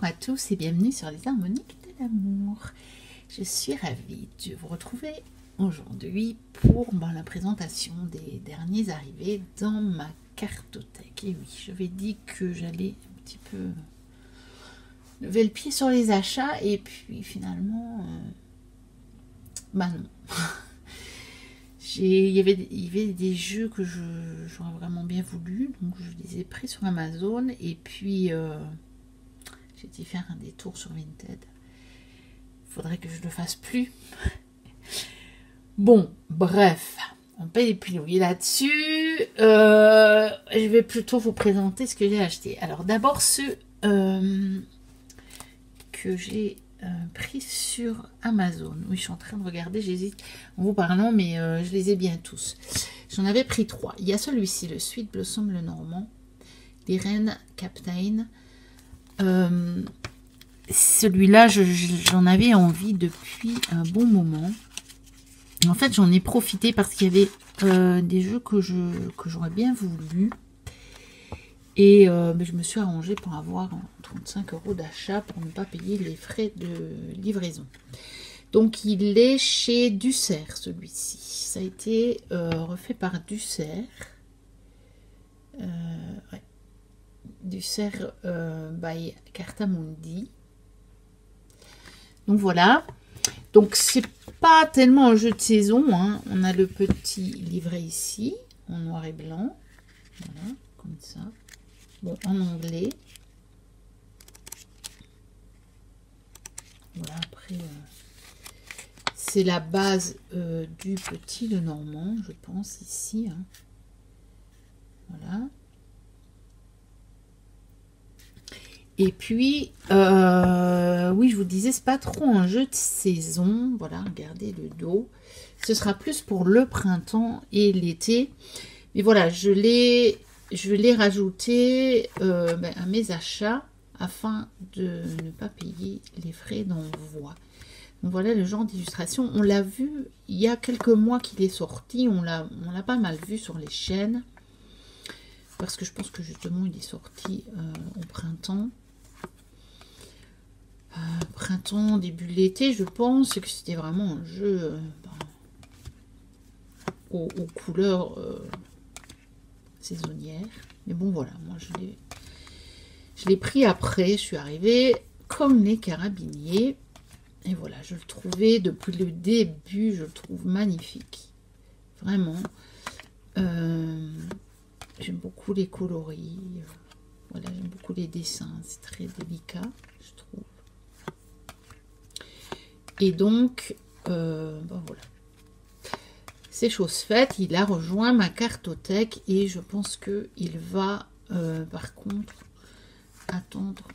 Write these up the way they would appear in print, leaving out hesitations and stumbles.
Bonjour à tous et bienvenue sur les harmoniques de l'amour. Je suis ravie de vous retrouver aujourd'hui pour la présentation des derniers arrivés dans ma cartothèque. Et oui, je vais dire que j'allais un petit peu lever le pied sur les achats et puis finalement, non. Il y avait des jeux que j'aurais vraiment bien voulu, donc je les ai pris sur Amazon et puis j'ai été faire un détour sur Vinted. Il faudrait que je le fasse plus. Bon, bref, on peut épiloguer là-dessus. Je vais plutôt vous présenter ce que j'ai acheté. Alors d'abord ceux que j'ai pris sur Amazon. Oui, je suis en train de regarder, j'hésite en vous parlant, mais je les ai bien tous. J'en avais pris 3. Il y a celui-ci, le Sweet Blossom le Normand, l'Irene Captain. Celui-là, j'en avais envie depuis un bon moment. En fait, j'en ai profité parce qu'il y avait des jeux que j'aurais bien voulu. Et je me suis arrangée pour avoir 35 € d'achat pour ne pas payer les frais de livraison. Donc, il est chez Dussert, celui-ci. Ça a été refait par Dussert. Ouais. Dussert by Cartamundi. Donc, voilà. Donc, c'est pas tellement un jeu de saison. Hein. On a le petit livret ici, en noir et blanc. Voilà, comme ça. Bon, en anglais. Voilà, après, c'est la base du petit le Normand, je pense, ici. Hein. Voilà. Et puis, oui, je vous disais, c'est pas trop un jeu de saison. Voilà, regardez le dos. Ce sera plus pour le printemps et l'été. Mais voilà, je l'ai rajouté à mes achats afin de ne pas payer les frais d'envoi. Donc voilà le genre d'illustration. On l'a vu il y a quelques mois qu'il est sorti. On l'a pas mal vu sur les chaînes. Parce que je pense que justement il est sorti au printemps. Printemps, début de l'été, je pense que c'était vraiment un jeu aux couleurs saisonnières. Mais bon voilà, moi je l'ai pris après, je suis arrivée comme les carabiniers. Et voilà, je le trouvais depuis le début, je le trouve magnifique. Vraiment. J'aime beaucoup les coloris. Voilà, j'aime beaucoup les dessins. C'est très délicat, je trouve. Et donc, voilà. C'est chose faite. Il a rejoint ma cartothèque et je pense qu'il va, par contre, attendre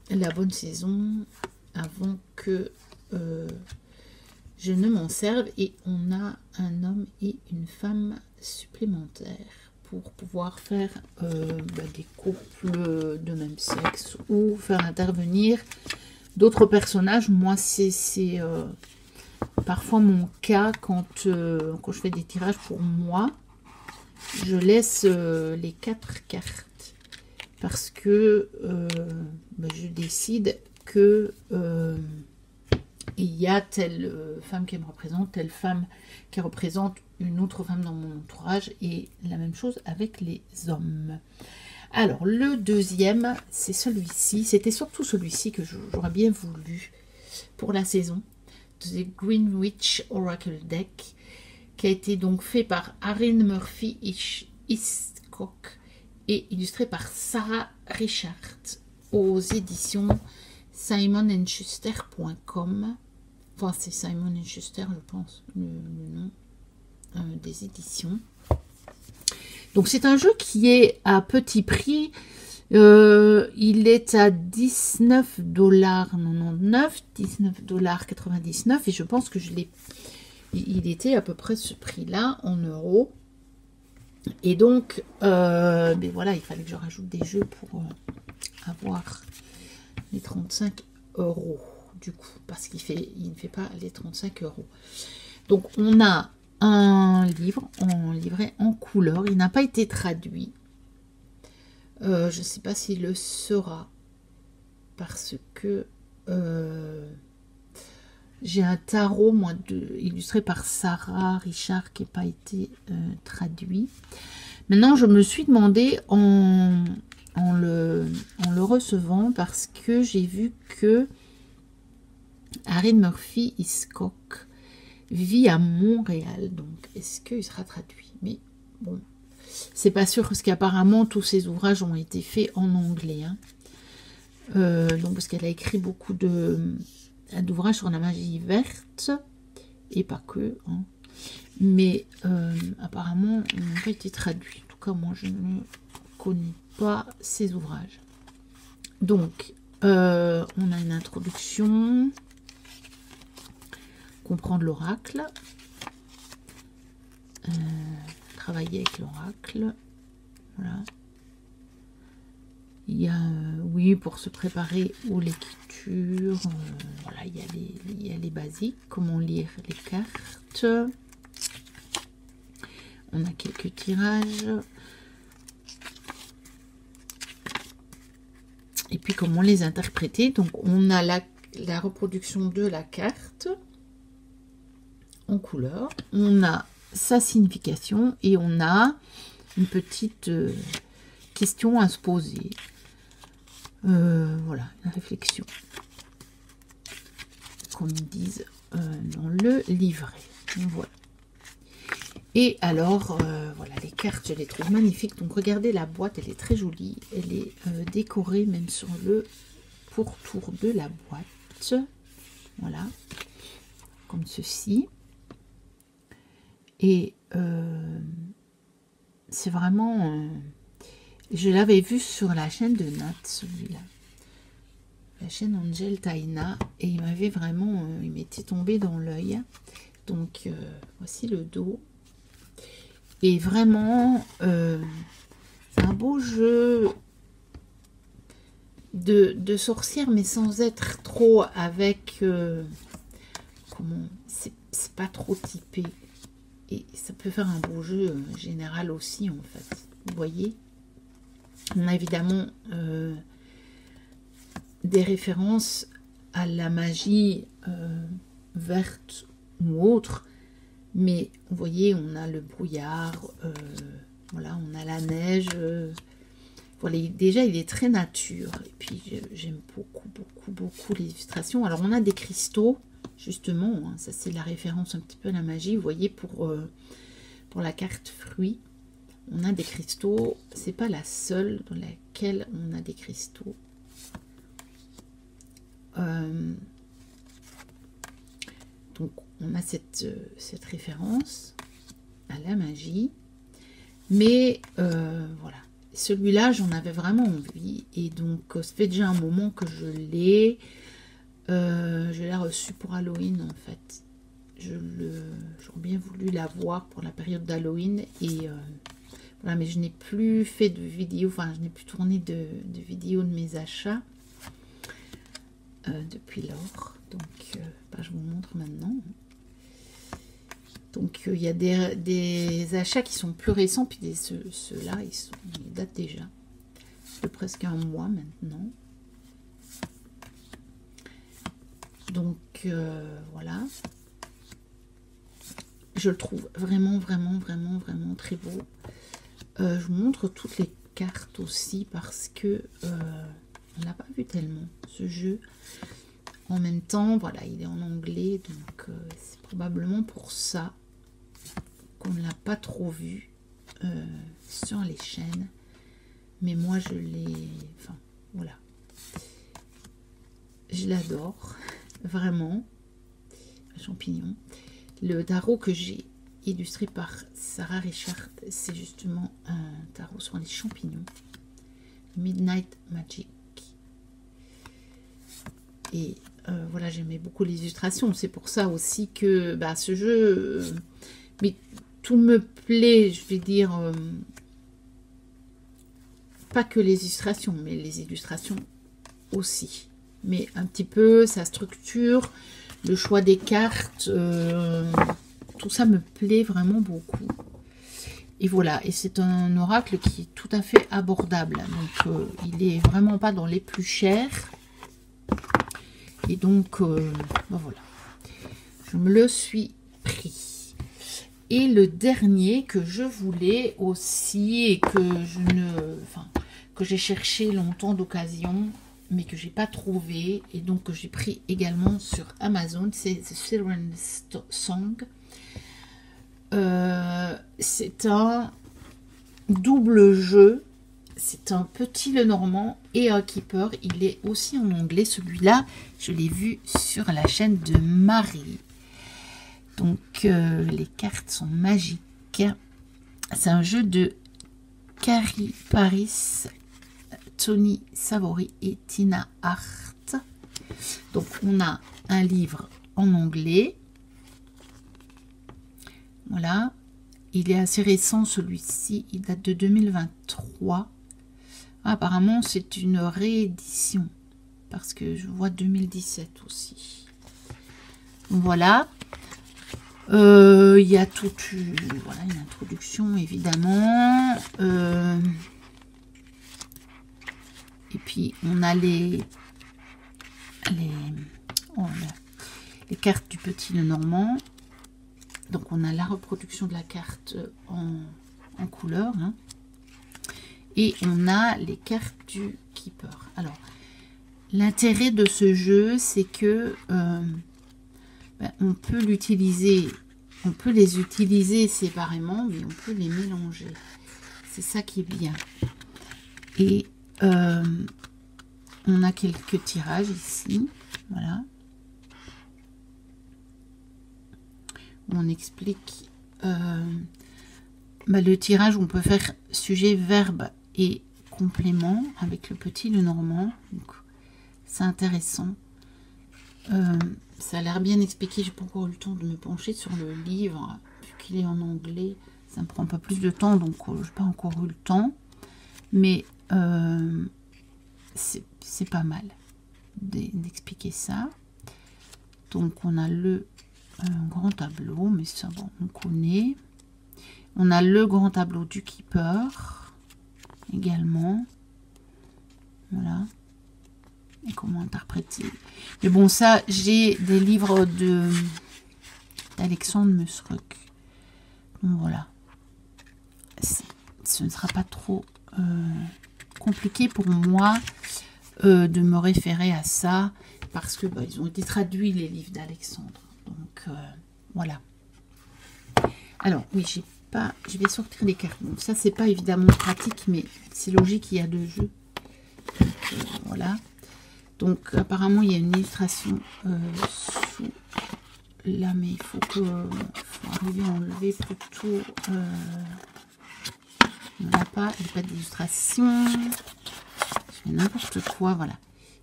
la bonne saison avant que je ne m'en serve. Et on a un homme et une femme supplémentaires pour pouvoir faire des couples de même sexe ou faire intervenir d'autres personnages. Moi, c'est parfois mon cas quand je fais des tirages pour moi. Je laisse les 4 cartes parce que je décide que il y a telle femme qui me représente, telle femme qui représente une autre femme dans mon entourage, et la même chose avec les hommes. Alors, le deuxième, c'est celui-ci. C'était surtout celui-ci que j'aurais bien voulu pour la saison. The Greenwich Oracle Deck, qui a été donc fait par Erin Murphy Hiscock et illustré par Sarah Richard aux éditions SimonandSchuster.com. Enfin, c'est Simon & Schuster, je pense, le nom des éditions. Donc, c'est un jeu qui est à petit prix. Il est à 19,99 $, 19,99 $. Et je pense que il était à peu près ce prix-là en euros. Et donc, mais voilà, il fallait que je rajoute des jeux pour avoir les 35 € du coup, parce il ne fait pas les 35 €. Donc, on a un livre en livret en couleur. Il n'a pas été traduit. Je ne sais pas s'il le sera. parce que j'ai un tarot, moi, illustré par Sarah Richard, qui n'a pas été traduit. Maintenant, je me suis demandé en le recevant, parce que j'ai vu que Harry Murphy Hiscock vit à Montréal. Donc, est-ce qu'il sera traduit? Mais bon, c'est pas sûr, parce qu'apparemment, tous ses ouvrages ont été faits en anglais. Hein. Donc, parce qu'elle a écrit beaucoup d'ouvrages sur la magie verte, et pas que. Hein. Mais apparemment, ils n'ont pas été traduits. En tout cas, moi, je ne connais pas ces ouvrages. Donc, on a une introduction, comprendre l'oracle, travailler avec l'oracle, voilà. Il y a, oui, pour se préparer aux lectures, voilà, il y a les basiques, comment lire les cartes. On a quelques tirages. Et puis comment les interpréter. Donc on a la reproduction de la carte en couleur. On a sa signification et on a une petite question à se poser. Voilà, une réflexion. Comme ils disent dans le livret. Donc, voilà. Et alors, voilà, les cartes, je les trouve magnifiques. Donc, regardez la boîte, elle est très jolie. Elle est décorée même sur le pourtour de la boîte. Voilà, comme ceci. Et c'est vraiment... je l'avais vu sur la chaîne de Nat, celui-là. La chaîne Angel Taina. Et il m'avait vraiment... il m'était tombé dans l'œil. Donc, voici le dos. Et vraiment, c'est un beau jeu de sorcière, mais sans être trop avec... comment... C'est pas trop typé. Et ça peut faire un beau jeu général aussi, en fait. Vous voyez? On a évidemment des références à la magie verte ou autre. Mais vous voyez, on a le brouillard, voilà, on a la neige. Voilà, déjà, il est très nature. Et puis, j'aime beaucoup les illustrations. Alors, on a des cristaux, justement. Hein, ça, c'est la référence un petit peu à la magie. Vous voyez, pour la carte fruits, on a des cristaux. C'est pas la seule dans laquelle on a des cristaux. Donc, on a cette référence à la magie. Mais, voilà. Celui-là, j'en avais vraiment envie. Et donc, ça fait déjà un moment que je l'ai. Je l'ai reçu pour Halloween, en fait. J'aurais bien voulu l'avoir pour la période d'Halloween. Et voilà, mais je n'ai plus fait de vidéo. Enfin, je n'ai plus tourné de vidéo de mes achats. Depuis lors. Donc, bah, je vous montre maintenant. Donc, il y a des achats qui sont plus récents, puis ceux-là, ils datent déjà de presque un mois maintenant. Donc, voilà. Je le trouve vraiment très beau. Je vous montre toutes les cartes aussi, parce que on n'a pas vu tellement ce jeu. En même temps, voilà, il est en anglais, donc c'est probablement pour ça qu'on ne l'a pas trop vu sur les chaînes. Mais moi, je l'ai... Enfin, voilà. Je l'adore, vraiment. Champignon. Le tarot que j'ai illustré par Sarah Richard, c'est justement un tarot sur les champignons. Midnight Magic. Et voilà, j'aimais beaucoup les illustrations. C'est pour ça aussi que bah, ce jeu... mais tout me plaît, je vais dire... pas que les illustrations, mais les illustrations aussi. Mais un petit peu, sa structure, le choix des cartes, tout ça me plaît vraiment beaucoup. Et voilà, et c'est un oracle qui est tout à fait abordable. Donc, il est vraiment pas dans les plus chers. Et donc, ben voilà. Je me le suis pris. Et le dernier que je voulais aussi et que que j'ai cherché longtemps d'occasion, mais que j'ai pas trouvé et donc que j'ai pris également sur Amazon, c'est The Siren's Song. C'est un double jeu. C'est un petit Lenormand et un Keeper. Il est aussi en anglais. Celui-là, je l'ai vu sur la chaîne de Marie. Donc, les cartes sont magiques. C'est un jeu de Carrie Paris, Tony Savory et Tina Hart. Donc, on a un livre en anglais. Voilà. Il est assez récent, celui-ci. Il date de 2023. Apparemment, c'est une réédition. Parce que je vois 2017 aussi. Voilà. Il y a toute voilà, une introduction, évidemment. Et puis, on a les cartes du petit Lenormand. Donc, on a la reproduction de la carte en couleur. Hein. Et on a les cartes du Keeper. Alors, l'intérêt de ce jeu, c'est que on peut l'utiliser, on peut les utiliser séparément, mais on peut les mélanger. C'est ça qui est bien. Et on a quelques tirages ici. Voilà. On explique le tirage, on peut faire sujet, verbe et complément avec le petit Lenormand. Donc, c'est intéressant. Ça a l'air bien expliqué. J'ai pas encore eu le temps de me pencher sur le livre, vu qu'il est en anglais. Ça me prend pas plus de temps, donc je n'ai pas encore eu le temps. Mais c'est pas mal d'expliquer ça. Donc, on a le grand tableau, mais ça, bon, on connaît. On a le grand tableau du Keeper également. Voilà. Et comment interpréter. Mais bon, ça, j'ai des livres d'Alexandre Musruck. Donc voilà. Ce ne sera pas trop compliqué pour moi de me référer à ça, parce que ils ont été traduits, les livres d'Alexandre. Donc voilà. Alors oui, je vais sortir les cartes. Donc ça, c'est pas évidemment pratique, mais c'est logique, il y a deux jeux. Donc voilà. Donc apparemment il y a une illustration sous là, mais il faut arriver à enlever plutôt. On n'a pas, il n'y a pas d'illustration. Je fais n'importe quoi, voilà.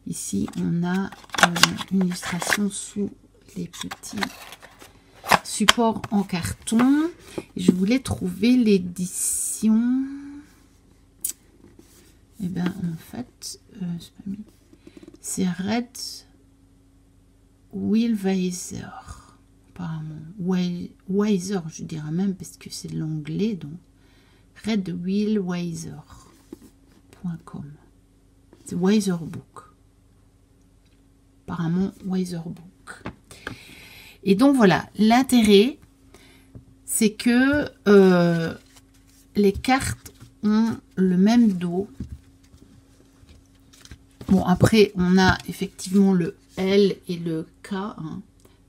Ici on a une illustration sous les petits supports en carton. Et je voulais trouver l'édition. Et bien en fait, c'est pas mis. C'est Red Wheelweiser, apparemment. Weiser, je dirais même, parce que c'est de l'anglais, donc redwheelweiser.com. C'est Weiser Book. Apparemment, Weiser Book. Et donc voilà, l'intérêt, c'est que les cartes ont le même dos. Bon, après, on a effectivement le L et le K, hein,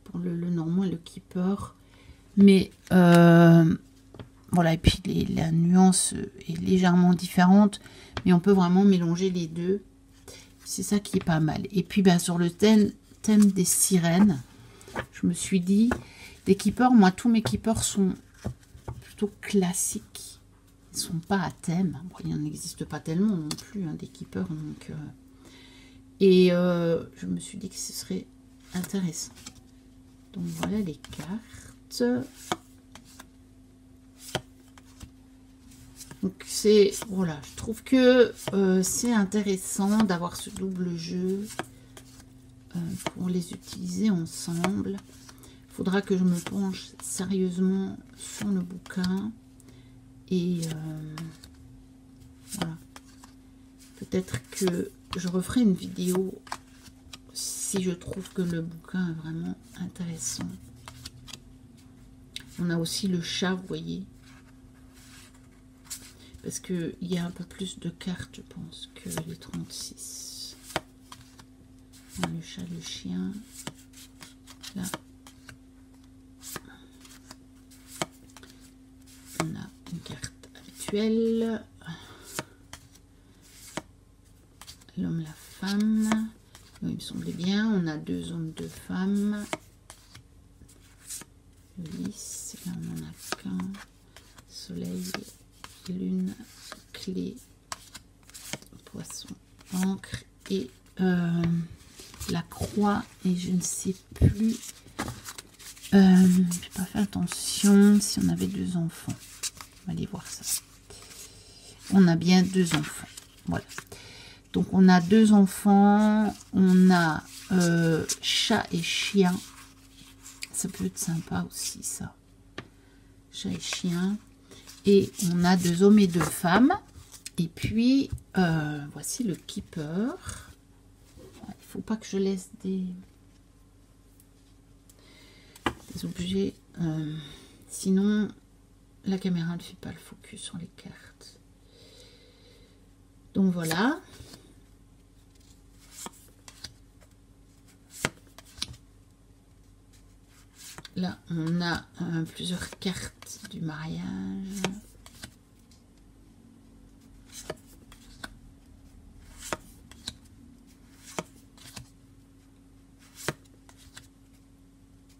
pour le Lenormand et le Keeper. Mais, voilà, et puis la nuance est légèrement différente. Mais on peut vraiment mélanger les deux. C'est ça qui est pas mal. Et puis, ben, sur le thème des sirènes, je me suis dit, des Keepers, moi, tous mes Keepers sont plutôt classiques. Ils ne sont pas à thème. Bon, il n'en existe pas tellement non plus, hein, des Keepers, donc... Et je me suis dit que ce serait intéressant. Donc voilà les cartes. Donc c'est, voilà, je trouve que c'est intéressant d'avoir ce double jeu pour les utiliser ensemble. Il faudra que je me penche sérieusement sur le bouquin. Et voilà. Peut-être que je referai une vidéo si je trouve que le bouquin est vraiment intéressant. On a aussi le chat, vous voyez. Parce qu'il y a un peu plus de cartes, je pense, que les 36. Le chat, le chien. Là. On a une carte habituelle. L'homme, la femme. Oui, il me semblait bien. On a 2 hommes, 2 femmes. Ulysse, là on n'en a qu'un. Soleil, lune, clé, poisson, encre et la croix. Et je ne sais plus. J'ai pas fait attention si on avait 2 enfants. On va aller voir ça. On a bien 2 enfants. Voilà. Donc on a 2 enfants. On a chat et chien. Ça peut être sympa aussi, ça. Chat et chien. Et on a 2 hommes et 2 femmes. Et puis, voici le keeper. Il ne faut pas que je laisse des objets. Sinon, la caméra ne fait pas le focus sur les cartes. Donc voilà. Là, on a plusieurs cartes du mariage.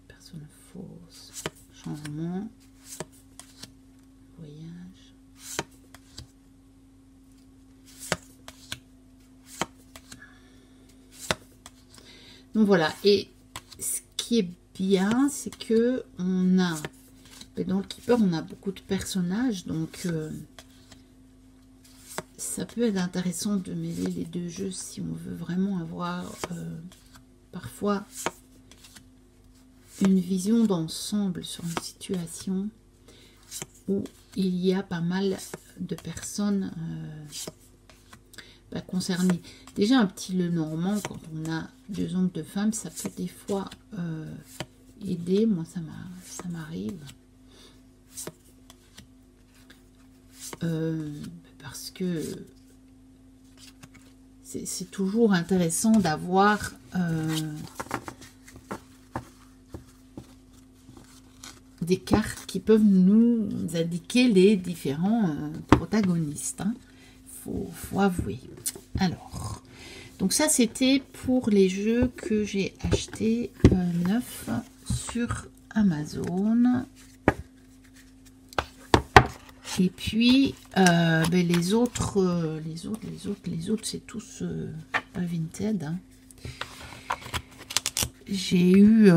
Personne fausse. Changement. Voyage. Donc voilà. Et ce qui est bien, c'est que on a dans le keeper on a beaucoup de personnages, donc ça peut être intéressant de mêler les 2 jeux si on veut vraiment avoir parfois une vision d'ensemble sur une situation où il y a pas mal de personnes concernées. Déjà un petit Lenormand, quand on a 2 hommes, 2 femmes, ça peut des fois aider. Moi ça m'arrive parce que c'est toujours intéressant d'avoir des cartes qui peuvent nous indiquer les différents protagonistes, hein. Faut avouer. Alors, donc ça c'était pour les jeux que j'ai achetés neufs sur Amazon. Et puis les autres c'est tous Vinted, hein. J'ai eu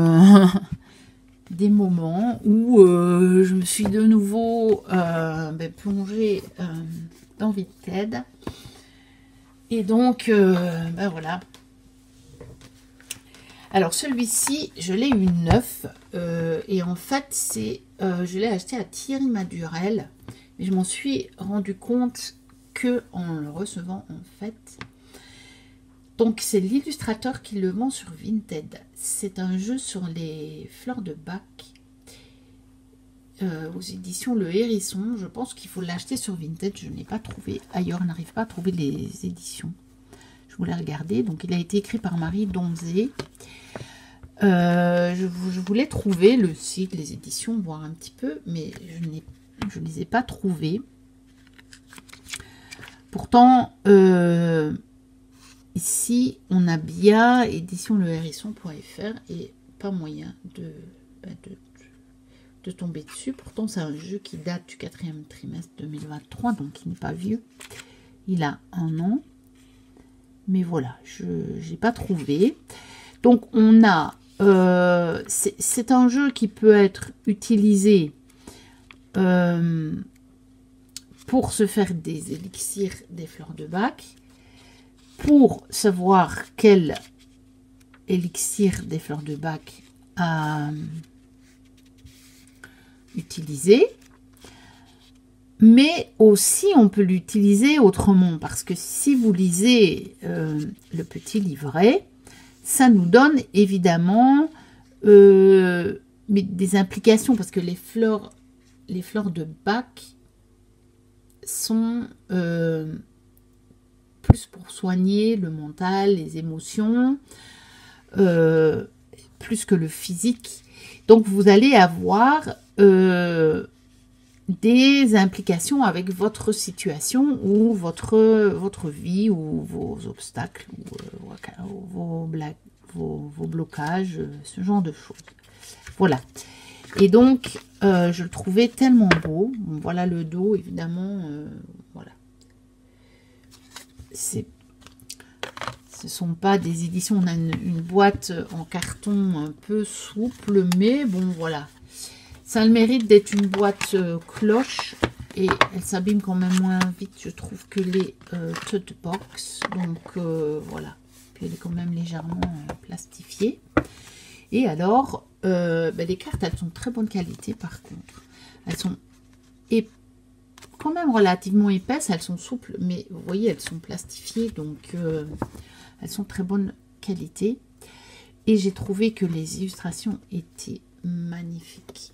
des moments où je me suis de nouveau plongée dans Vinted. Et donc, voilà. Alors, celui-ci, je l'ai eu neuf. Et en fait, je l'ai acheté à Thierry Madurel. Mais je m'en suis rendu compte que en le recevant, en fait. Donc, c'est l'illustrateur qui le vend sur Vinted. C'est un jeu sur les fleurs de Bach. Aux éditions Le Hérisson. Je pense qu'il faut l'acheter sur Vinted. Je n'ai pas trouvé ailleurs. Je n'arrive pas à trouver les éditions. Je voulais regarder. Donc, il a été écrit par Marie Donzé. Je voulais trouver le site, les éditions, voir un petit peu, mais je ne les ai pas trouvées. Pourtant, ici, on a bien édition lehérisson.fr et pas moyen de tomber dessus. Pourtant, c'est un jeu qui date du 4e trimestre 2023, donc il n'est pas vieux. Il a 1 an. Mais voilà, je n'ai pas trouvé. Donc, on a... c'est un jeu qui peut être utilisé pour se faire des élixirs des fleurs de Bach, pour savoir quel élixir des fleurs de Bach à utiliser, mais aussi on peut l'utiliser autrement, parce que si vous lisez le petit livret, ça nous donne évidemment mais des implications, parce que les fleurs de Bach sont plus pour soigner le mental, les émotions, plus que le physique. Donc vous allez avoir des implications avec votre situation ou votre vie ou vos obstacles ou vos blocages, ce genre de choses. Voilà. Et donc, je le trouvais tellement beau. Bon, voilà le dos, évidemment. Voilà. Ce sont pas des éditions. On a une boîte en carton un peu souple, mais bon, voilà. Ça a le mérite d'être une boîte cloche et elle s'abîme quand même moins vite, je trouve, que les tote box. Donc, voilà. Puis elle est quand même légèrement plastifiée. Et alors, les cartes, elles sont de très bonne qualité par contre. Elles sont quand même relativement épaisses, elles sont souples, mais vous voyez, elles sont plastifiées, donc elles sont de très bonne qualité. Et j'ai trouvé que les illustrations étaient magnifiques.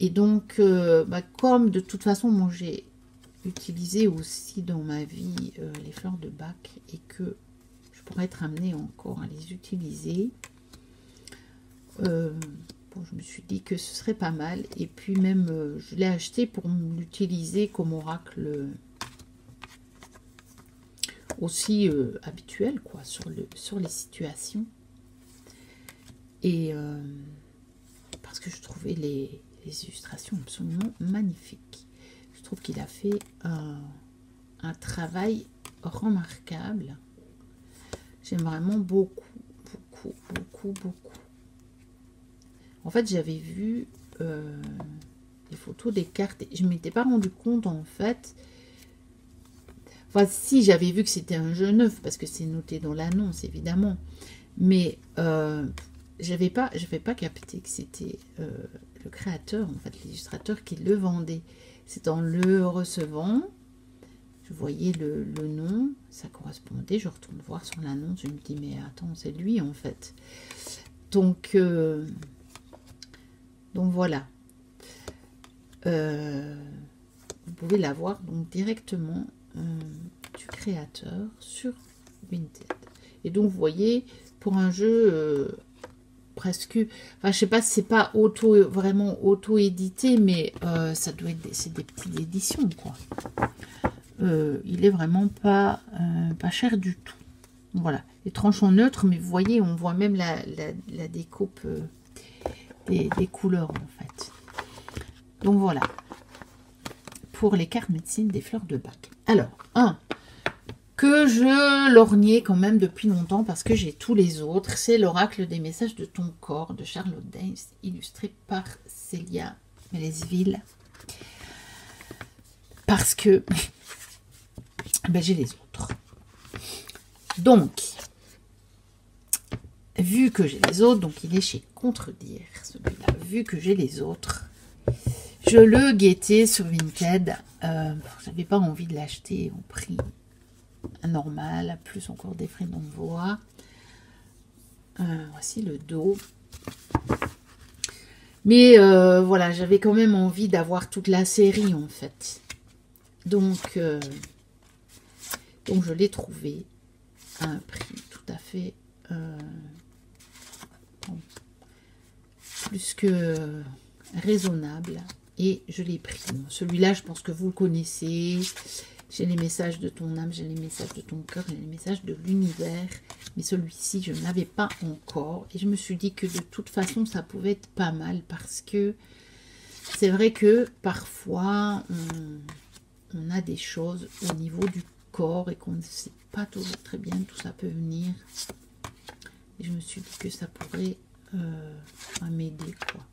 Et donc, comme de toute façon, moi j'ai utilisé aussi dans ma vie les fleurs de Bach et que je pourrais être amenée encore à les utiliser. Bon, je me suis dit que ce serait pas mal. Et puis même, je l'ai acheté pour l'utiliser comme oracle aussi habituel, quoi, sur les situations. Et parce que je trouvais les illustrations absolument magnifiques. Je trouve qu'il a fait un travail remarquable. J'aime vraiment beaucoup, beaucoup, beaucoup, beaucoup. En fait, j'avais vu les photos des cartes. Je ne m'étais pas rendu compte, en fait. Enfin, si, j'avais vu que c'était un jeu neuf, parce que c'est noté dans l'annonce, évidemment. Mais j'avais pas capté que c'était le créateur, en fait, l'illustrateur qui le vendait. C'est en le recevant, je voyais le nom, ça correspondait, je retourne voir sur l'annonce, je me dis, mais attends, c'est lui, en fait. Donc voilà. Vous pouvez l'avoir donc directement du créateur sur Vinted. Et donc, vous voyez, pour un jeu... presque, enfin je sais pas si c'est pas vraiment auto-édité, mais ça doit être c'est des petites éditions, quoi. Il est vraiment pas cher du tout. Voilà, les tranches en neutre, mais vous voyez, on voit même la découpe des couleurs, en fait. Donc voilà, pour les cartes médecine des fleurs de Bach. Alors, que je lorgnais quand même depuis longtemps parce que j'ai tous les autres. C'est l'oracle des messages de ton corps de Charlotte Dames, illustré par Célia Melesville. Parce que j'ai les autres. Donc, vu que j'ai les autres, donc il est chez Contredire, celui-là. Vu que j'ai les autres, je le guettais sur Vinted. J'avais pas envie de l'acheter au prix normal, plus encore des frais d'envoi. Voici le dos. Mais voilà, j'avais quand même envie d'avoir toute la série, en fait. Donc je l'ai trouvé à un prix tout à fait plus que raisonnable. Et je l'ai pris. Celui-là, je pense que vous le connaissez. J'ai les messages de ton âme, j'ai les messages de ton cœur, j'ai les messages de l'univers. Mais celui-ci, je ne l'avais pas encore. Et je me suis dit que de toute façon, ça pouvait être pas mal. Parce que c'est vrai que parfois, on a des choses au niveau du corps et qu'on ne sait pas toujours très bien d'où ça peut venir. Et je me suis dit que ça pourrait m'aider, quoi.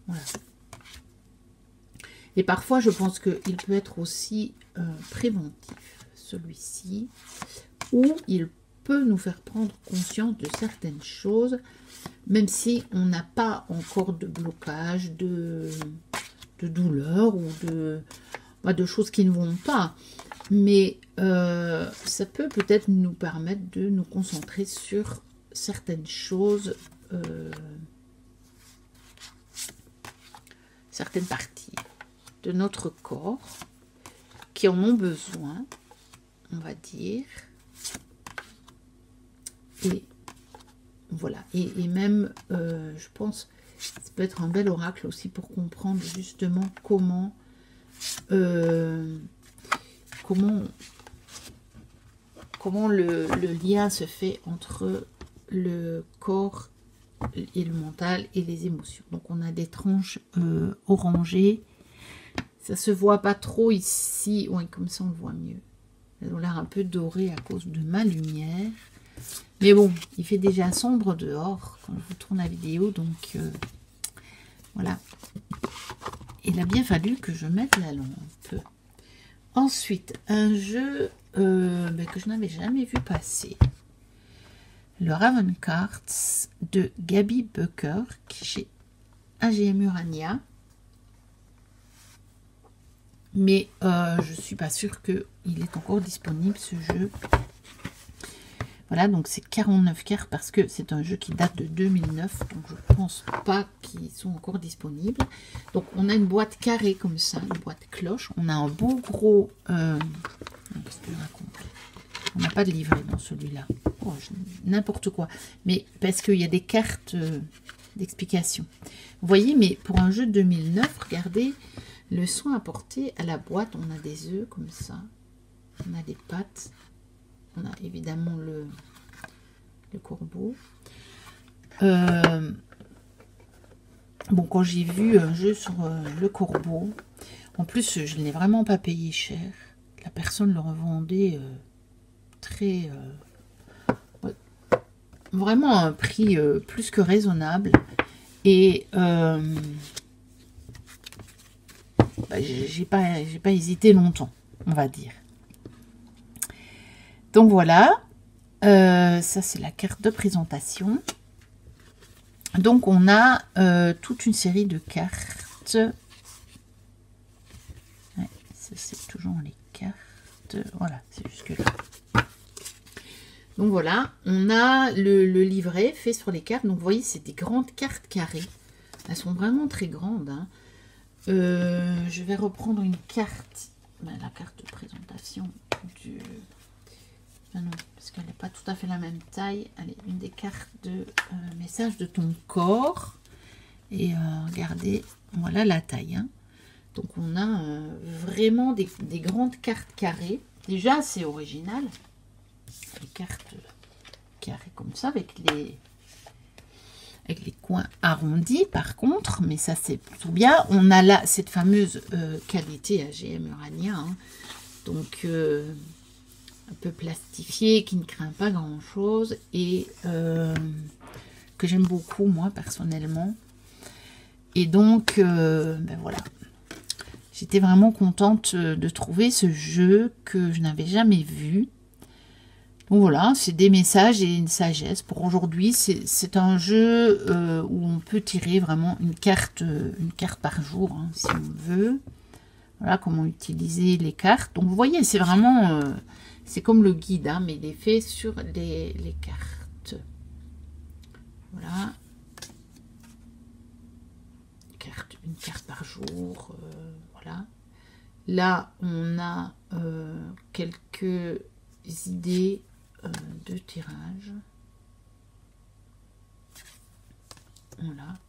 Voilà. Et parfois, je pense qu'il peut être aussi préventif, celui-ci, où il peut nous faire prendre conscience de certaines choses, même si on n'a pas encore de blocage, de douleur ou de choses qui ne vont pas. Mais ça peut peut-être nous permettre de nous concentrer sur certaines choses, certaines parties de notre corps qui en ont besoin, on va dire. Et voilà. Et même, je pense, ça peut être un bel oracle aussi pour comprendre justement comment le lien se fait entre le corps et le mental et les émotions. Donc on a des tranches orangées. Ça se voit pas trop ici. Oui, comme ça on le voit mieux. Elles ont l'air un peu dorées à cause de ma lumière. Mais bon, il fait déjà sombre dehors quand je vous tourne la vidéo. Donc voilà. Il a bien fallu que je mette la lampe. Ensuite, un jeu que je n'avais jamais vu passer. Le Raven Cards de Gaby Bucker, qui est chez AGM Urania. Mais je ne suis pas sûre qu'il est encore disponible, ce jeu. Voilà, donc c'est 49 cartes parce que c'est un jeu qui date de 2009. Donc je ne pense pas qu'ils sont encore disponibles. Donc on a une boîte carrée comme ça, une boîte cloche. On a un beau gros... Qu'est-ce que je raconte? On n'a pas de livret dans celui-là. Oh, n'importe quoi. Mais parce qu'il y a des cartes d'explication. Vous voyez, mais pour un jeu de 2009, regardez le soin apporté à la boîte. On a des œufs comme ça. On a des pattes. On a évidemment le corbeau. Bon, quand j'ai vu un jeu sur le corbeau, en plus, je ne l'ai vraiment pas payé cher. La personne le revendait très... vraiment à un prix plus que raisonnable. Et j'ai pas hésité longtemps, on va dire. Donc voilà, ça c'est la carte de présentation. Donc on a toute une série de cartes. Ouais, ça c'est toujours les cartes. Voilà, c'est jusque là. Donc voilà, on a le livret fait sur les cartes. Donc vous voyez, c'est des grandes cartes carrées. Elles sont vraiment très grandes. Hein. Je vais reprendre une carte, la carte de présentation du... Ah non, parce qu'elle n'est pas tout à fait la même taille. Allez, une des cartes de message de ton corps. Et regardez, voilà la taille. Hein. Donc on a vraiment des grandes cartes carrées. Déjà, c'est original. Les cartes carrées comme ça, avec les coins arrondis par contre. Mais ça, c'est plutôt bien. On a là cette fameuse qualité AGM Urania. Hein. Donc... un peu plastifié, qui ne craint pas grand chose et que j'aime beaucoup moi personnellement. Et donc ben voilà, j'étais vraiment contente de trouver ce jeu que je n'avais jamais vu. Donc voilà, c'est des messages et une sagesse pour aujourd'hui. C'est un jeu où on peut tirer vraiment une carte par jour hein, si on veut. Voilà comment utiliser les cartes. Donc vous voyez, c'est vraiment c'est comme le guide, hein, mais il est fait sur les cartes. Voilà. Une carte par jour. Voilà. Là, on a quelques idées de tirage. Voilà.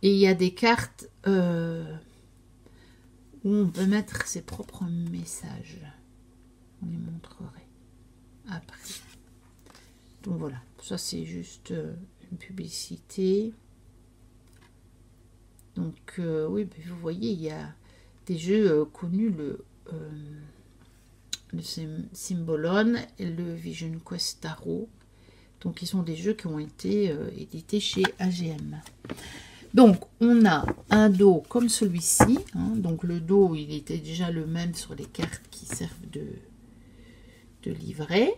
Et il y a des cartes où on peut mettre ses propres messages. On les montrerait après. Donc voilà, ça c'est juste une publicité. Donc oui, vous voyez, il y a des jeux connus, le Symbolon et le Vision Quest Tarot. Donc ils sont des jeux qui ont été édités chez AGM. Donc, on a un dos comme celui-ci. Hein, donc, le dos, il était déjà le même sur les cartes qui servent de livret.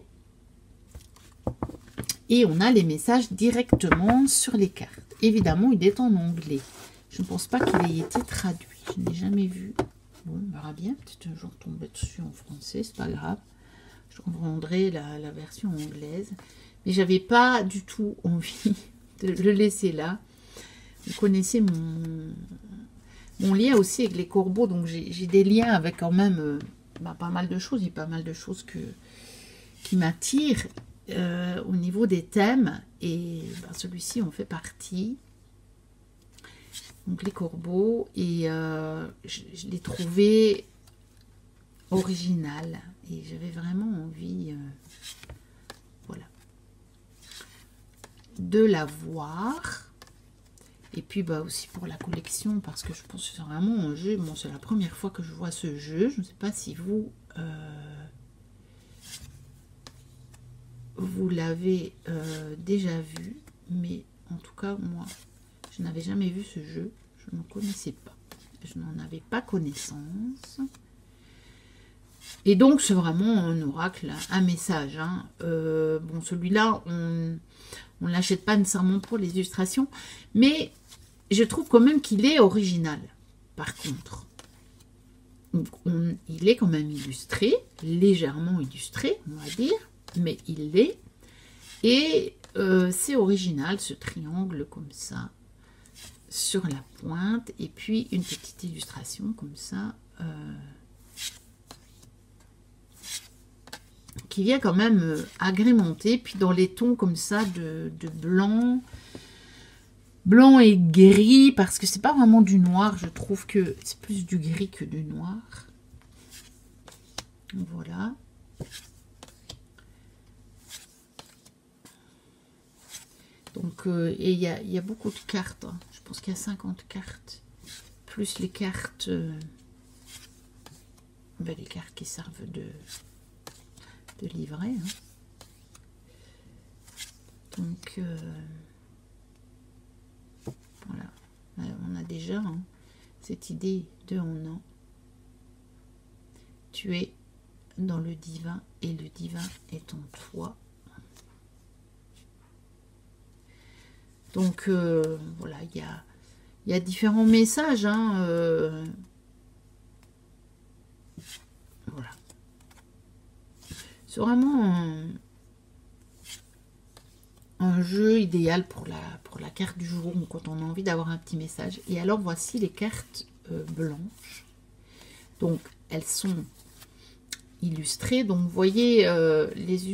Et on a les messages directement sur les cartes. Évidemment, il est en anglais. Je ne pense pas qu'il ait été traduit. Je n'ai jamais vu. Bon, on verra bien. Peut-être un jour tomber dessus en français, c'est pas grave. Je reprendrai la version anglaise. Mais j'avais pas du tout envie de le laisser là. Vous connaissez mon lien aussi avec les corbeaux. Donc j'ai des liens avec quand même pas mal de choses. Il y a pas mal de choses qui m'attirent au niveau des thèmes. Et celui-ci en fait partie. Donc les corbeaux. Et je l'ai trouvé original. Et j'avais vraiment envie voilà, de la voir. Et puis aussi pour la collection, parce que je pense que c'est vraiment un jeu. Bon, c'est la première fois que je vois ce jeu. Je ne sais pas si vous vous l'avez déjà vu, mais en tout cas moi je n'avais jamais vu ce jeu. Je ne connaissais pas, je n'en avais pas connaissance. Et donc c'est vraiment un oracle, un message, hein. Bon, celui-là on ne l'achète pas nécessairement pour les illustrations, mais je trouve quand même qu'il est original. Par contre, il est quand même illustré, légèrement illustré, on va dire, mais il l'est. Et c'est original, ce triangle comme ça, sur la pointe, et puis une petite illustration comme ça, qui vient quand même agrémenter, puis dans les tons comme ça de blanc, blanc et gris, parce que c'est pas vraiment du noir, je trouve que c'est plus du gris que du noir. Voilà. Donc, et il y a beaucoup de cartes, hein. Je pense qu'il y a 50 cartes, plus les cartes, les cartes qui servent de livret, hein. Donc, voilà, on a déjà cette idée de on a. Tu es dans le divin et le divin est en toi. Donc, voilà, il y a différents messages, hein, voilà. C'est vraiment un jeu idéal pour la carte du jour, ou quand on a envie d'avoir un petit message. Et alors, voici les cartes blanches. Donc, elles sont illustrées. Donc, vous voyez, les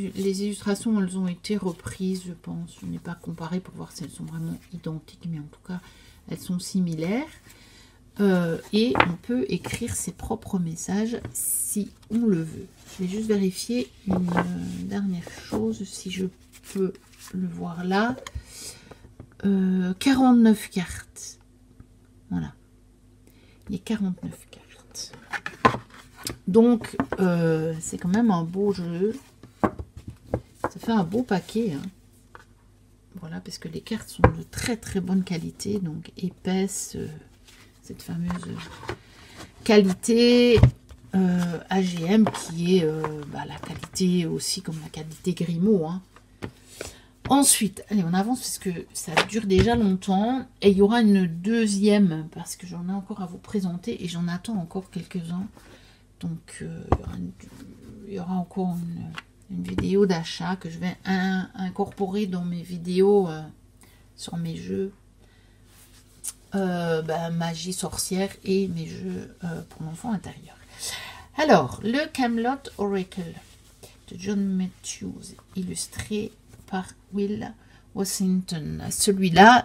illustrations, elles ont été reprises, je pense. Je n'ai pas comparé pour voir si elles sont vraiment identiques, mais en tout cas, elles sont similaires. Et on peut écrire ses propres messages si on le veut. Je vais juste vérifier une dernière chose, si je peux le voir là. 49 cartes. Voilà. Il y a 49 cartes. Donc, c'est quand même un beau jeu. Ça fait un beau paquet, hein. Voilà, parce que les cartes sont de très très bonne qualité, donc épaisses. Cette fameuse qualité AGM qui est la qualité aussi comme la qualité Grimaud, hein. Ensuite, allez, on avance parce que ça dure déjà longtemps et il y aura une deuxième parce que j'en ai encore à vous présenter et j'en attends encore quelques-uns. Donc, il y aura encore une vidéo d'achat que je vais incorporer dans mes vidéos sur mes jeux. Magie sorcière et mes jeux pour l'enfant intérieur. Alors, le Camelot Oracle de John Matthews, illustré par Will Washington. Celui-là,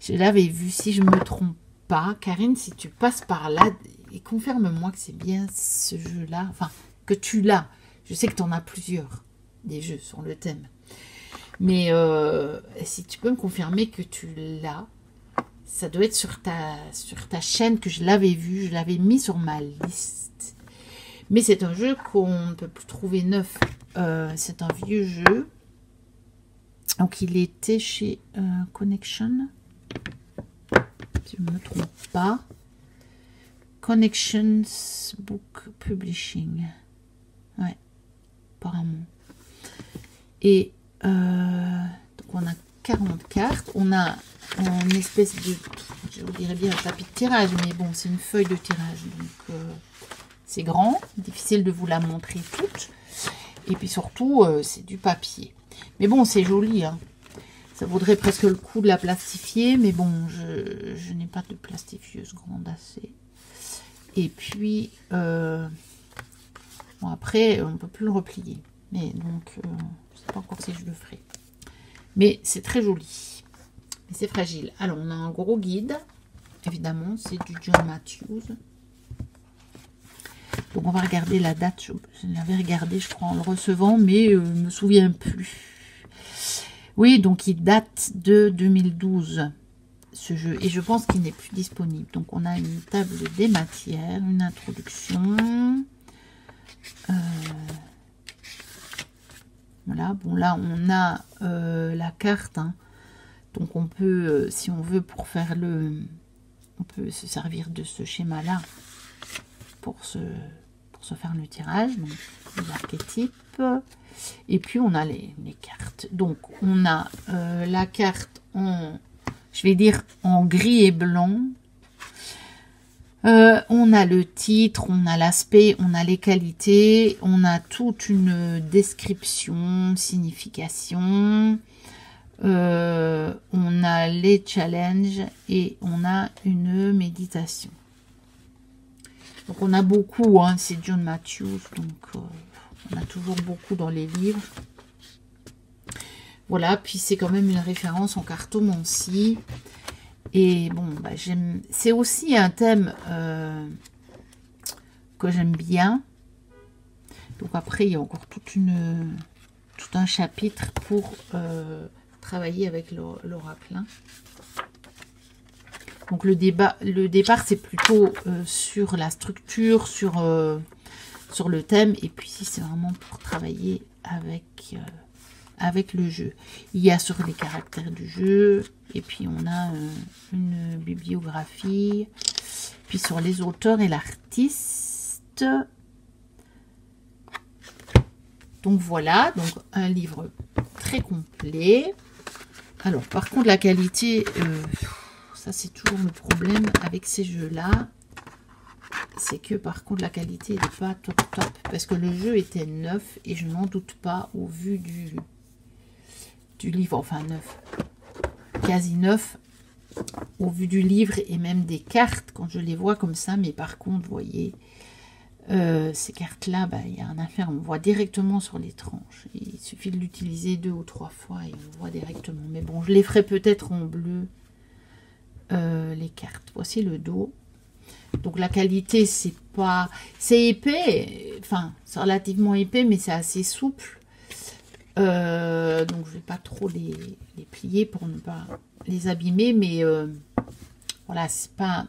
je l'avais vu, si je ne me trompe pas. Karine, si tu passes par là, et confirme-moi que c'est bien ce jeu-là, enfin, que tu l'as. Je sais que tu en as plusieurs, des jeux sur le thème. Mais si tu peux me confirmer que tu l'as, ça doit être sur ta chaîne que je l'avais vu, je l'avais mis sur ma liste. Mais c'est un jeu qu'on ne peut plus trouver neuf. C'est un vieux jeu. Donc il était chez Connection. Si je ne me trompe pas. Connections Book Publishing. Ouais, apparemment. Et donc on a 40 cartes. On a une espèce de... Je je vous dirais bien un tapis de tirage, mais bon, c'est une feuille de tirage, donc c'est grand, difficile de vous la montrer toute. Et puis surtout, c'est du papier. Mais bon, c'est joli, hein. Ça vaudrait presque le coup de la plastifier, mais bon, je n'ai pas de plastifieuse grande assez. Et puis, bon, après, on ne peut plus le replier. Mais donc, je ne sais pas encore si je le ferai. Mais c'est très joli. Mais c'est fragile. Alors, on a un gros guide. Évidemment, c'est du John Matthews. Donc, on va regarder la date. Je l'avais regardé, je crois, en le recevant, mais je ne me souviens plus. Oui, donc il date de 2012, ce jeu. Et je pense qu'il n'est plus disponible. Donc, on a une table des matières, une introduction. Voilà, bon là on a la carte, hein. Donc on peut, si on veut, pour faire on peut se servir de ce schéma là pour se faire le tirage, donc les archétypes. Et puis on a les cartes. Donc on a la carte en, je vais dire en gris et blanc. On a le titre, on a l'aspect, on a les qualités, on a toute une description, signification, on a les challenges et on a une méditation. Donc on a beaucoup, hein, c'est John Matthews, donc on a toujours beaucoup dans les livres. Voilà, puis c'est quand même une référence en cartomancie. Et bon, bah, c'est aussi un thème que j'aime bien. Donc après, il y a encore tout un chapitre pour travailler avec l'oracle. Donc le départ, c'est plutôt sur la structure, sur le thème. Et puis c'est vraiment pour travailler avec le jeu. Il y a sur les caractères du jeu. Et puis on a une bibliographie. Puis sur les auteurs et l'artiste. Donc voilà, donc un livre très complet. Alors par contre la qualité, ça c'est toujours le problème avec ces jeux-là. C'est que par contre la qualité n'est pas top. Parce que le jeu était neuf et je n'en doute pas au vu du livre, enfin neuf. Quasi neuf au vu du livre et même des cartes quand je les vois comme ça. Mais par contre, vous voyez, ces cartes-là, bah, il y a un affaire, on voit directement sur les tranches. Il suffit de l'utiliser 2 ou 3 fois et on voit directement. Mais bon, je les ferai peut-être en bleu, les cartes. Voici le dos. Donc la qualité, c'est pas... C'est épais, enfin, c'est relativement épais, mais c'est assez souple. Donc je vais pas trop les plier pour ne pas les abîmer, mais voilà, c'est pas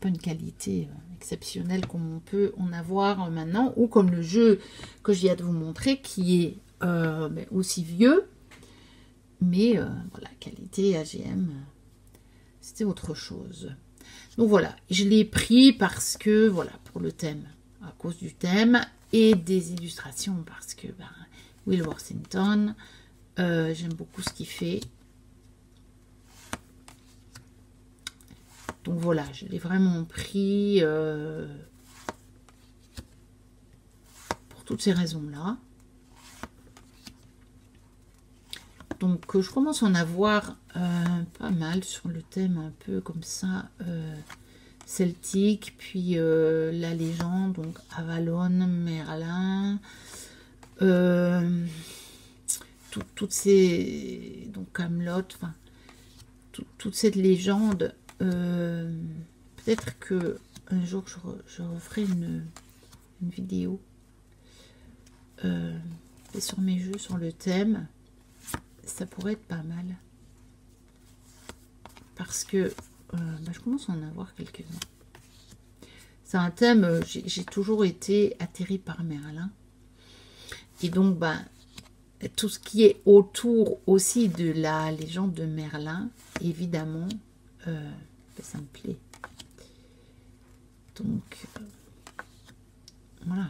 une qualité exceptionnelle comme on peut en avoir maintenant, ou comme le jeu que je viens de vous montrer qui est aussi vieux, mais voilà, qualité AGM, c'était autre chose. Donc voilà, je l'ai pris parce que voilà, pour le thème, à cause du thème, et des illustrations parce que Will Worthington, j'aime beaucoup ce qu'il fait. Donc voilà, je l'ai vraiment pris pour toutes ces raisons-là. Donc je commence à en avoir pas mal sur le thème un peu comme ça, celtique, puis la légende, donc Avalon, Merlin, toutes ces, donc Camelot, enfin toute cette légende. Peut-être que un jour je referai une vidéo sur mes jeux, sur le thème. Ça pourrait être pas mal parce que je commence à en avoir quelques-uns. C'est un thème, j'ai toujours été atterrée par Merlin et donc tout ce qui est autour aussi de la légende de Merlin, évidemment, ça me plaît. Donc voilà.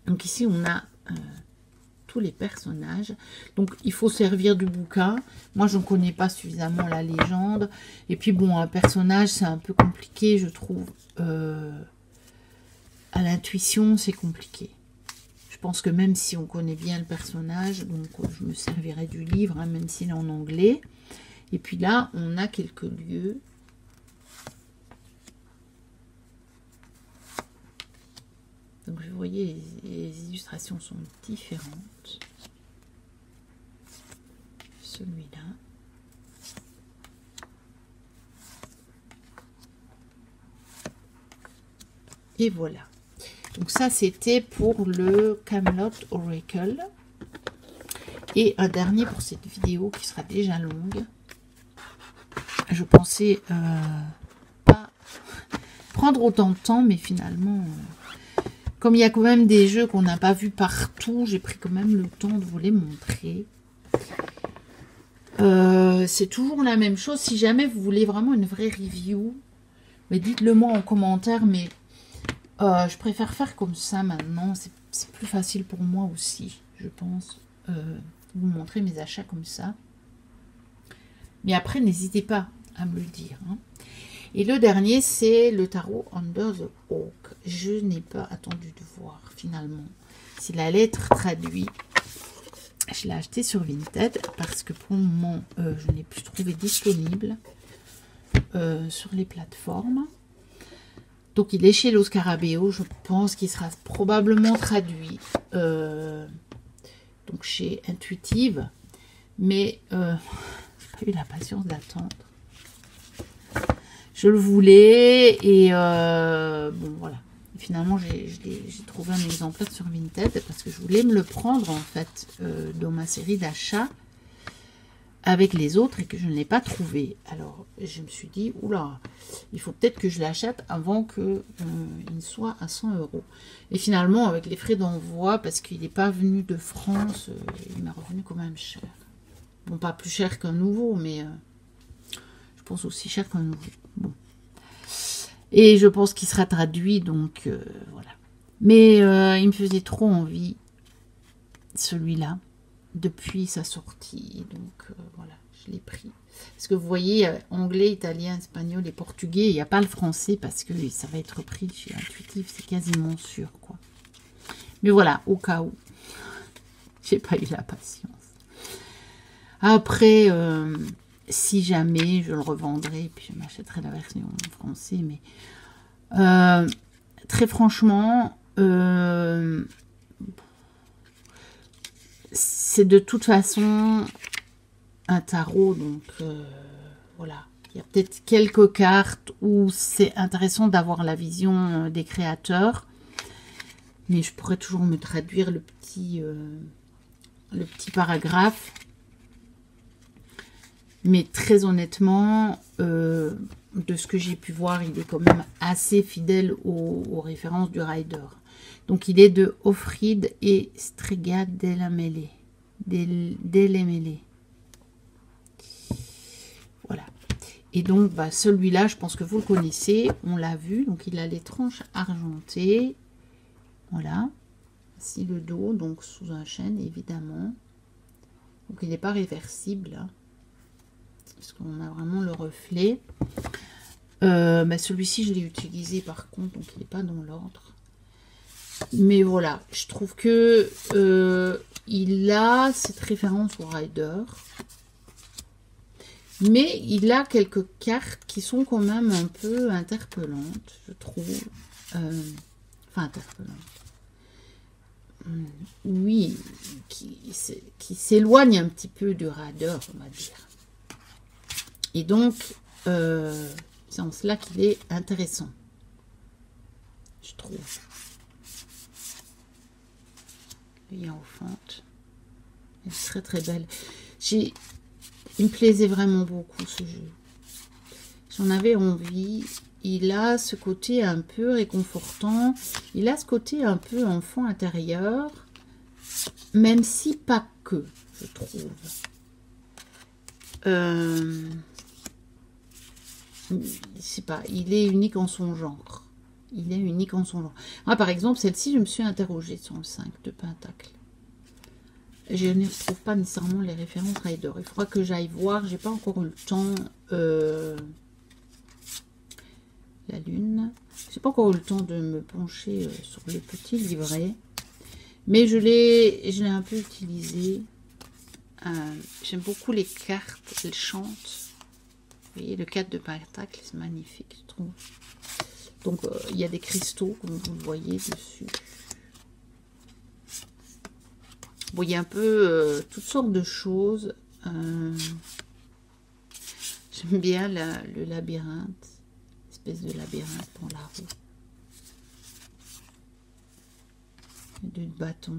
Donc ici on a tous les personnages. Donc il faut servir du bouquin. Moi je ne connais pas suffisamment la légende. Et puis bon, un personnage c'est un peu compliqué je trouve. À l'intuition c'est compliqué. Je pense que même si on connaît bien le personnage, donc je me servirai du livre, hein, même s'il est en anglais. Et puis là, on a quelques lieux. Donc vous voyez, les illustrations sont différentes. Celui-là. Et voilà. Donc ça, c'était pour le Camelot Oracle. Et un dernier pour cette vidéo qui sera déjà longue. Je pensais pas prendre autant de temps, mais finalement, comme il y a quand même des jeux qu'on n'a pas vus partout, j'ai pris quand même le temps de vous les montrer. C'est toujours la même chose. Si jamais vous voulez vraiment une vraie review, mais dites-le moi en commentaire, mais... je préfère faire comme ça maintenant, c'est plus facile pour moi aussi, je pense, vous montrer mes achats comme ça. Mais après, n'hésitez pas à me le dire. Hein. Et le dernier, c'est le tarot Under the Oak. Je n'ai pas attendu de voir finalement s'il allait être traduit. Je l'ai acheté sur Vinted parce que pour le moment, je n'ai plus trouvé disponible sur les plateformes. Donc il est chez Los Scarabeo, je pense qu'il sera probablement traduit donc chez Intuitive, mais j'ai pas eu la patience d'attendre. Je le voulais et bon voilà. Et finalement j'ai trouvé un exemplaire sur Vinted parce que je voulais me le prendre en fait dans ma série d'achats avec les autres et que je ne l'ai pas trouvé. Alors, je me suis dit, oula, il faut peut-être que je l'achète avant qu'il ne soit à 100 €. Et finalement, avec les frais d'envoi, parce qu'il n'est pas venu de France, il m'a revenu quand même cher. Bon, pas plus cher qu'un nouveau, mais je pense aussi cher qu'un nouveau. Bon. Et je pense qu'il sera traduit, donc voilà. Mais il me faisait trop envie, celui-là, depuis sa sortie, donc voilà, je l'ai pris. Parce que vous voyez, anglais, italien, espagnol et portugais, il n'y a pas le français parce que ça va être pris chez Intuitive, c'est quasiment sûr, quoi. Mais voilà, au cas où, j'ai pas eu la patience. Après, si jamais, je le revendrai, puis je m'achèterai la version en français, mais très franchement, c'est de toute façon un tarot, donc voilà. Il y a peut-être quelques cartes où c'est intéressant d'avoir la vision des créateurs, mais je pourrais toujours me traduire le petit paragraphe. Mais très honnêtement, de ce que j'ai pu voir, il est quand même assez fidèle aux références du Rider. Donc il est de Offrid et Strega della Mele. Voilà. Et donc bah, celui-là, je pense que vous le connaissez, on l'a vu. Donc il a les tranches argentées. Voilà. Ici le dos, donc sous un chêne évidemment. Donc il n'est pas réversible. Hein, parce qu'on a vraiment le reflet. Bah, celui-ci, je l'ai utilisé par contre, donc il n'est pas dans l'ordre. Mais voilà, je trouve que il a cette référence au Rider. Mais il a quelques cartes qui sont quand même un peu interpellantes, je trouve. Enfin, interpellantes. Oui, qui s'éloigne un petit peu du Rider, on va dire. Et donc, c'est en cela qu'il est intéressant, je trouve. Hiérophante. Elle est très très belle. Il me plaisait vraiment beaucoup ce jeu. J'en avais envie. Il a ce côté un peu réconfortant. Il a ce côté un peu enfant intérieur. Même si pas que, je trouve. Je sais pas, il est unique en son genre. Il est unique en son genre. Ah, par exemple, celle-ci, je me suis interrogée sur le 5 de Pentacle. Je ne retrouve pas nécessairement les références Rider. Il faudra que j'aille voir. J'ai pas encore eu le temps. La lune. J'ai pas encore eu le temps de me pencher sur les petits livrets. Mais je l'ai un peu utilisé. J'aime beaucoup les cartes. Elles chantent. Vous voyez, le 4 de pentacle, c'est magnifique, je trouve. Donc, il y a des cristaux, comme vous le voyez dessus. Vous voyez un peu toutes sortes de choses. J'aime bien le labyrinthe. Espèce de labyrinthe dans la roue. Du bâton.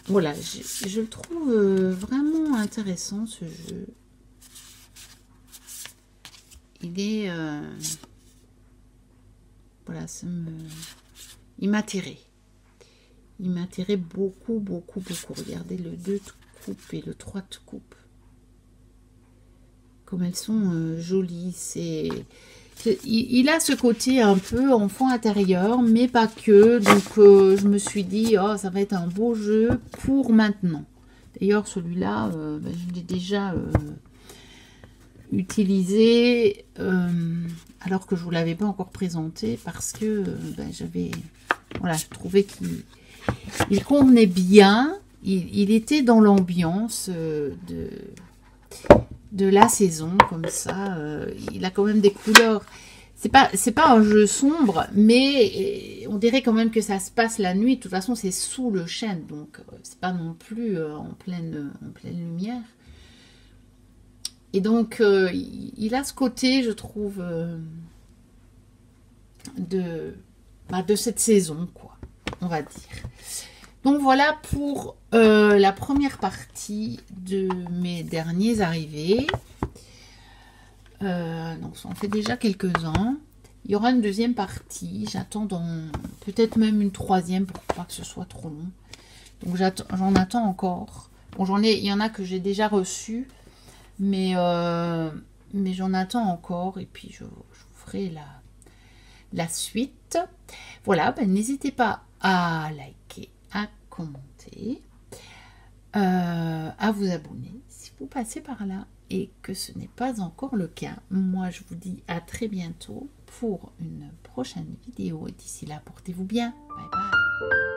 Voilà, je le trouve vraiment intéressant ce jeu. Il est... voilà, il m'a attiré. Il m'a attiré beaucoup, beaucoup, beaucoup. Regardez le 2 de coupe et le 3 de coupe. Comme elles sont jolies. Il a ce côté un peu enfant intérieur, mais pas que. Donc, je me suis dit, oh, ça va être un beau jeu pour maintenant. D'ailleurs, celui-là, je l'ai déjà utilisé alors que je ne vous l'avais pas encore présenté parce que j'avais... Voilà, je trouvais qu'il convenait bien. Il était dans l'ambiance de la saison, comme ça. Il a quand même des couleurs. C'est pas un jeu sombre, mais on dirait quand même que ça se passe la nuit. De toute façon, c'est sous le chêne, donc c'est pas non plus en pleine lumière. Et donc, il a ce côté, je trouve, de cette saison, quoi, on va dire. Donc voilà pour la première partie de mes derniers arrivés. Donc ça en fait déjà quelques-uns. Il y aura une deuxième partie. J'attends peut-être même une troisième pour pas que ce soit trop long. Donc j'en attends encore. Bon, il y en a que j'ai déjà reçu, mais j'en attends encore. Et puis je vous ferai la suite. Voilà, n'hésitez pas à liker, à commenter, à vous abonner si vous passez par là et que ce n'est pas encore le cas. Moi, je vous dis à très bientôt pour une prochaine vidéo et d'ici là, portez-vous bien. Bye bye.